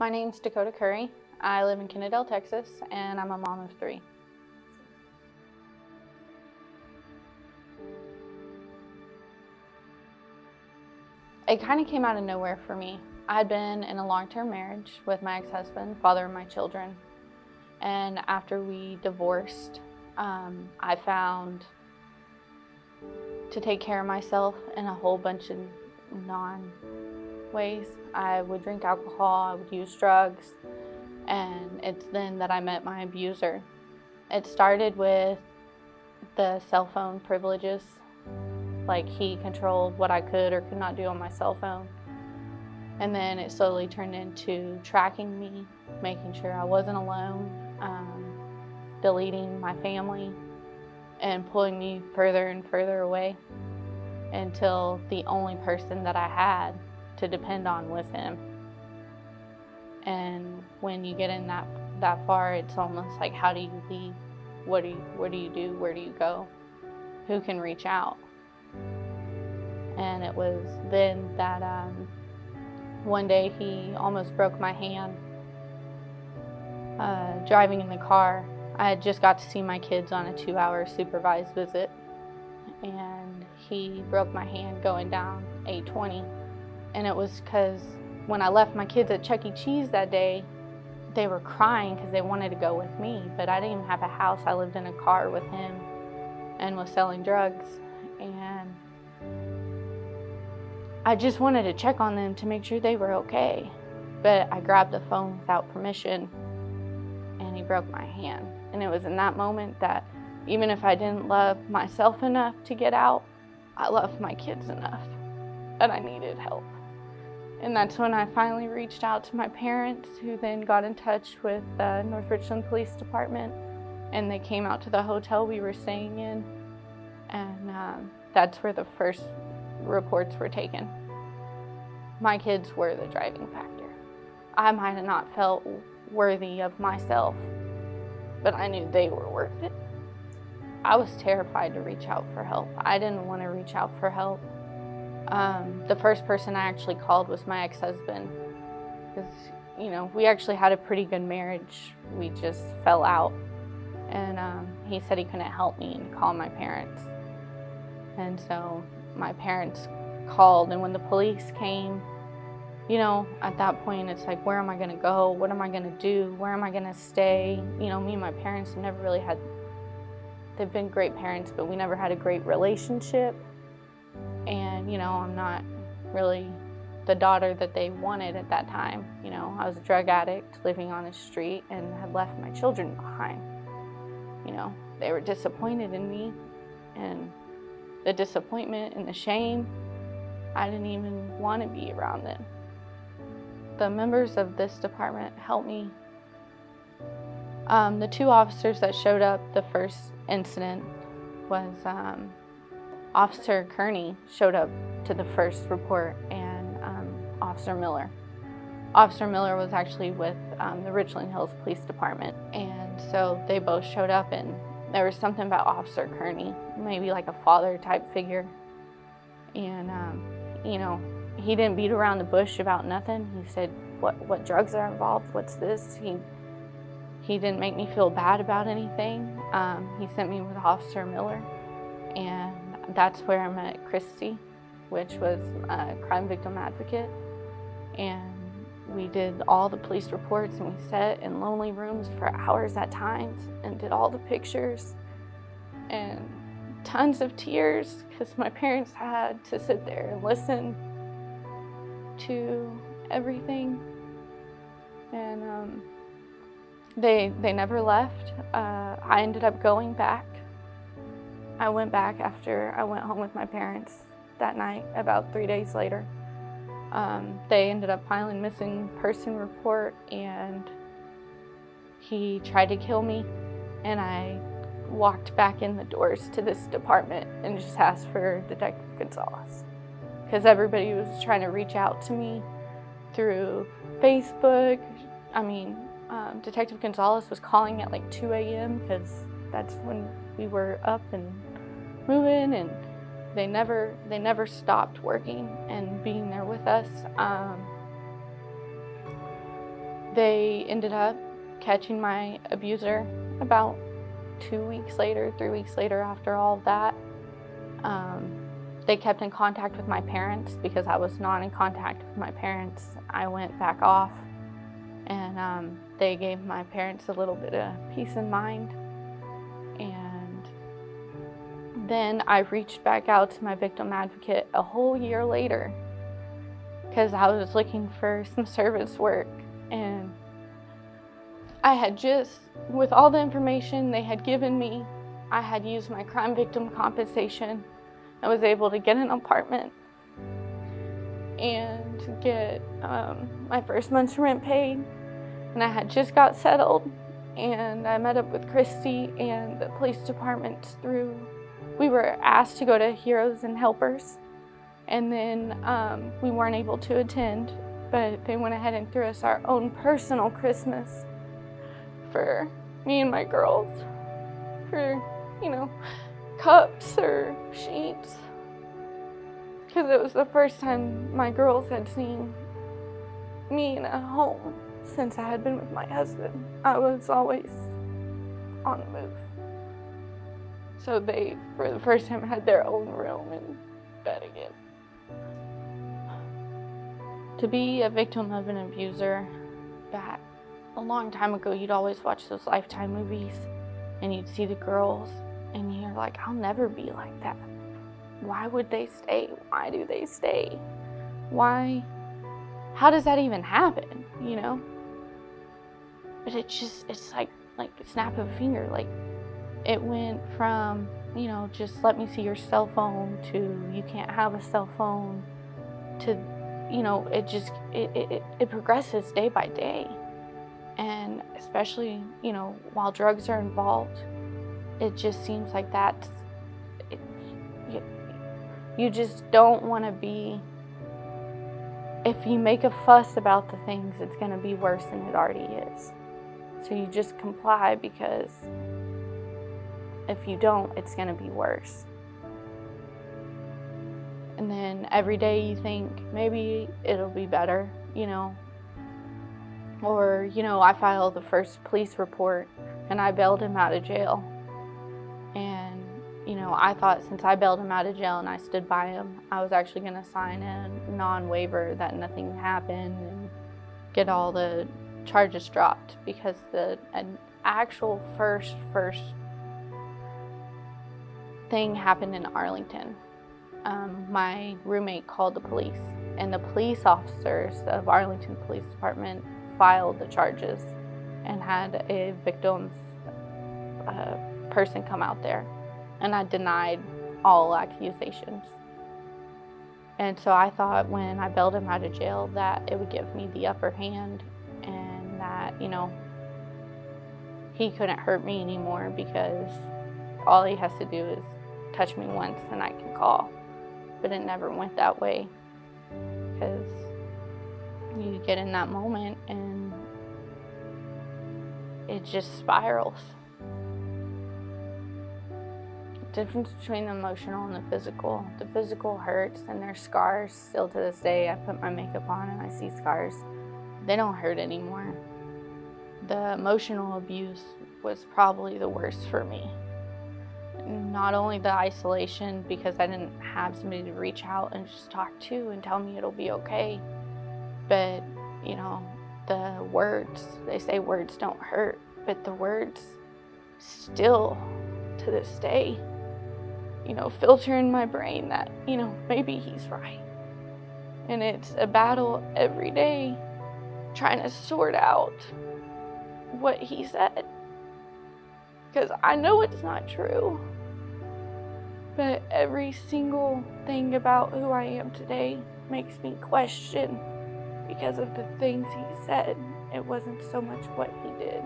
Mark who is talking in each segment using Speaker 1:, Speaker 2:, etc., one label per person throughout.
Speaker 1: My name's Dakota Curry. I live in Kennedale, Texas, and I'm a mom of 3. It kind of came out of nowhere for me. I had been in a long-term marriage with my ex-husband, father of my children, and after we divorced, I found to take care of myself in a whole bunch of non-ways. I would drink alcohol, I would use drugs, and it's then that I met my abuser. It started with the cell phone privileges. Like, he controlled what I could or could not do on my cell phone. And then it slowly turned into tracking me, making sure I wasn't alone, deleting my family, and pulling me further and further away until the only person that I had to depend on was him. And when you get in that far, it's almost like, how do you leave? What do you do? Where do you go? Who can reach out? And it was then that one day he almost broke my hand driving in the car. I had just got to see my kids on a 2-hour supervised visit, and he broke my hand going down 820. And it was because when I left my kids at Chuck E. Cheese that day, they were crying because they wanted to go with me, but I didn't even have a house. I lived in a car with him and was selling drugs, and I just wanted to check on them to make sure they were okay. But I grabbed the phone without permission, and he broke my hand. And it was in that moment that even if I didn't love myself enough to get out, I loved my kids enough, and I needed help. And that's when I finally reached out to my parents, who then got in touch with the North Richland Police Department, and they came out to the hotel we were staying in, and that's where the first reports were taken. My kids were the driving factor. I might have not felt worthy of myself, but I knew they were worth it. I was terrified to reach out for help. I didn't want to reach out for help. The first person I actually called was my ex-husband, because, we actually had a pretty good marriage. We just fell out, and he said he couldn't help me and call my parents. And so my parents called, and when the police came, at that point it's like, where am I going to go? What am I going to do? Where am I going to stay? Me and my parents have never really they've been great parents, but we never had a great relationship. And, I'm not really the daughter that they wanted at that time. I was a drug addict living on the street and had left my children behind. They were disappointed in me, and the disappointment and the shame, I didn't even want to be around them. The members of this department helped me. The 2 officers that showed up the first incident was Officer Kearney showed up to the first report, and Officer Miller. Officer Miller was actually with the Richland Hills Police Department, and so they both showed up, and there was something about Officer Kearney, maybe like a father type figure, and he didn't beat around the bush about nothing. He said, what drugs are involved? What's this? He didn't make me feel bad about anything. He sent me with Officer Miller, and that's where I met Christy, which was a crime victim advocate. And we did all the police reports, and we sat in lonely rooms for hours at times and did all the pictures, and tons of tears, because my parents had to sit there and listen to everything. And they never left. I ended up going back. I went back after I went home with my parents that night, about 3 days later. They ended up filing a missing person report, and he tried to kill me, and I walked back in the doors to this department and just asked for Detective Gonzalez, because everybody was trying to reach out to me through Facebook. Detective Gonzalez was calling at like 2 a.m. because that's when we were up and moving, and they never stopped working and being there with us. They ended up catching my abuser about 2 weeks later, 3 weeks later after all of that. They kept in contact with my parents because I was not in contact with my parents. I went back off, and they gave my parents a little bit of peace of mind. And then I reached back out to my victim advocate a whole year later because I was looking for some service work. And I had just, with all the information they had given me, I had used my crime victim compensation. I was able to get an apartment and get my first month's rent paid. And I had just got settled, and I met up with Christy and the police department we were asked to go to Heroes and Helpers, and then we weren't able to attend, but they went ahead and threw us our own personal Christmas for me and my girls, for, cups or sheets, because it was the first time my girls had seen me in a home since I had been with my husband. I was always on the move. So they, for the first time, had their own room and bed again. To be a victim of an abuser, back a long time ago, you'd always watch those Lifetime movies, and you'd see the girls, and you're like, I'll never be like that. Why would they stay? Why do they stay? Why? How does that even happen, But it's like a snap of a finger. Like, it went from, just let me see your cell phone to you can't have a cell phone to, it progresses day by day. And especially, while drugs are involved, it just seems like you just don't want to be, if you make a fuss about the things, it's going to be worse than it already is. So you just comply, because if you don't, it's going to be worse. And then every day you think, maybe it'll be better, Or, I filed the first police report and I bailed him out of jail. And, I thought since I bailed him out of jail and I stood by him, I was actually going to sign a non-waiver that nothing happened and get all the charges dropped, because an actual first thing happened in Arlington. My roommate called the police, and the police officers of Arlington Police Department filed the charges and had a victim's person come out there, and I denied all accusations. And so I thought when I bailed him out of jail that it would give me the upper hand, and that, he couldn't hurt me anymore, because all he has to do is touch me once and I can call. But it never went that way, because you get in that moment and it just spirals. The difference between the emotional and the physical. The physical hurts, and there's scars still to this day. I put my makeup on and I see scars. They don't hurt anymore. The emotional abuse was probably the worst for me. Not only the isolation, because I didn't have somebody to reach out and just talk to and tell me it'll be okay, but, the words. They say words don't hurt, but the words still, to this day, filter in my brain that, maybe he's right. And it's a battle every day trying to sort out what he said, because I know it's not true. But every single thing about who I am today makes me question, because of the things he said. It wasn't so much what he did.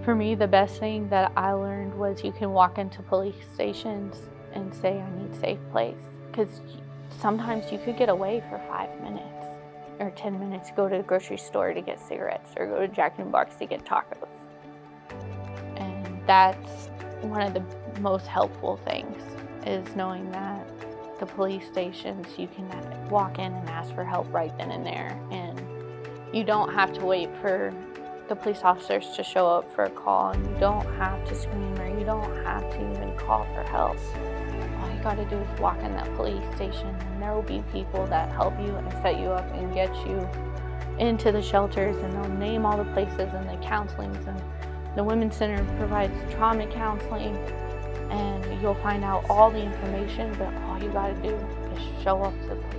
Speaker 1: For me, the best thing that I learned was you can walk into police stations and say, I need a safe place. Because sometimes you could get away for 5 minutes or 10 minutes, go to the grocery store to get cigarettes, or go to Jack in the Box to get tacos. And that's one of the most helpful things, is knowing that the police stations, you can walk in and ask for help right then and there, and You don't have to wait for the police officers to show up for a call, and you don't have to scream, or you don't have to even call for help. All you gotta do is walk in that police station, and there will be people that help you and set you up and get you into the shelters, and they'll name all the places and the counselings, and the Women's Center provides trauma counseling, and you'll find out all the information, but all you gotta do is show up to the police